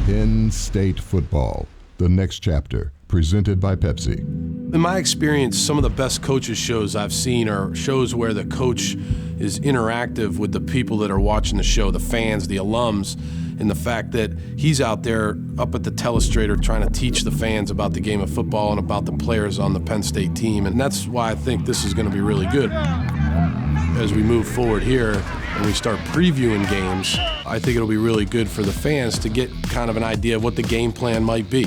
Penn State football, the next chapter, presented by Pepsi. In my experience, some of the best coaches shows I've seen are shows where the coach is interactive with the people that are watching the show, the fans, the alums, and the fact that he's out there up at the telestrator trying to teach the fans about the game of football and about the players on the Penn State team. And that's why I think this is going to be really good. As we move forward here and we start previewing games, I think it'll be really good for the fans to get kind of an idea of what the game plan might be.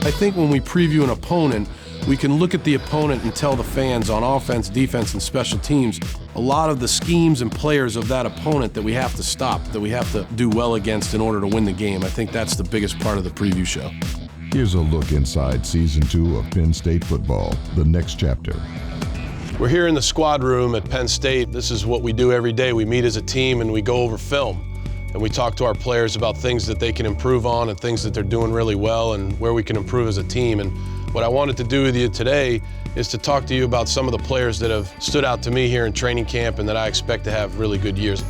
I think when we preview an opponent, we can look at the opponent and tell the fans on offense, defense, and special teams a lot of the schemes and players of that opponent that we have to stop, that we have to do well against in order to win the game. I think that's the biggest part of the preview show. Here's a look inside Season 2 of Penn State football, the next chapter. We're here in the squad room at Penn State. This is what we do every day. We meet as a team and we go over film. And we talk to our players about things that they can improve on and things that they're doing really well and where we can improve as a team. And what I wanted to do with you today is to talk to you about some of the players that have stood out to me here in training camp and that I expect to have really good years.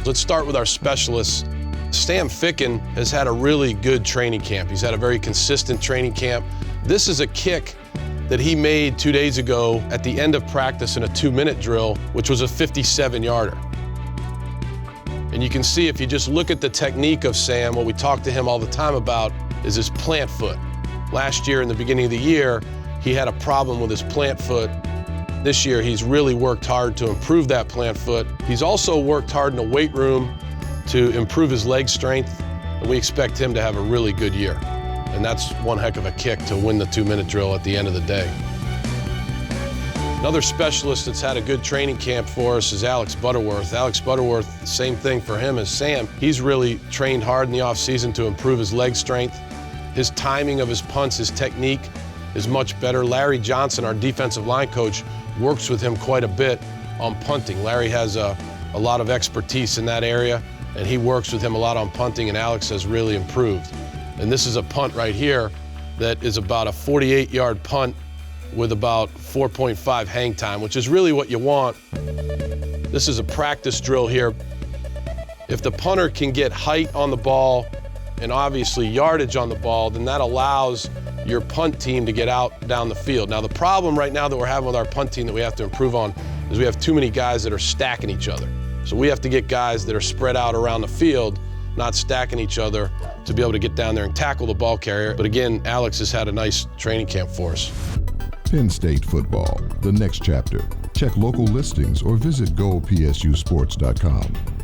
Let's start with our specialists. Sam Ficken has had a really good training camp. He's had a very consistent training camp. This is a kick that he made 2 days ago at the end of practice in a 2-minute drill, which was a 57-yarder. And you can see if you just look at the technique of Sam, what we talk to him all the time about is his plant foot. Last year, in the beginning of the year, he had a problem with his plant foot. This year, he's really worked hard to improve that plant foot. He's also worked hard in the weight room to improve his leg strength, and we expect him to have a really good year. And that's one heck of a kick to win the 2-minute drill at the end of the day. Another specialist that's had a good training camp for us is Alex Butterworth. Alex Butterworth, same thing for him as Sam. He's really trained hard in the offseason to improve his leg strength. His timing of his punts, his technique is much better. Larry Johnson, our defensive line coach, works with him quite a bit on punting. Larry has a lot of expertise in that area, and he works with him a lot on punting, and Alex has really improved. And this is a punt right here that is about a 48-yard punt with about 4.5 hang time, which is really what you want. This is a practice drill here. If the punter can get height on the ball and obviously yardage on the ball, then that allows your punt team to get out down the field. Now, the problem right now that we're having with our punt team that we have to improve on is we have too many guys that are stacking each other. So we have to get guys that are spread out around the field, not stacking each other, to be able to get down there and tackle the ball carrier. But again, Alex has had a nice training camp for us. Penn State football, the next chapter. Check local listings or visit gopsusports.com.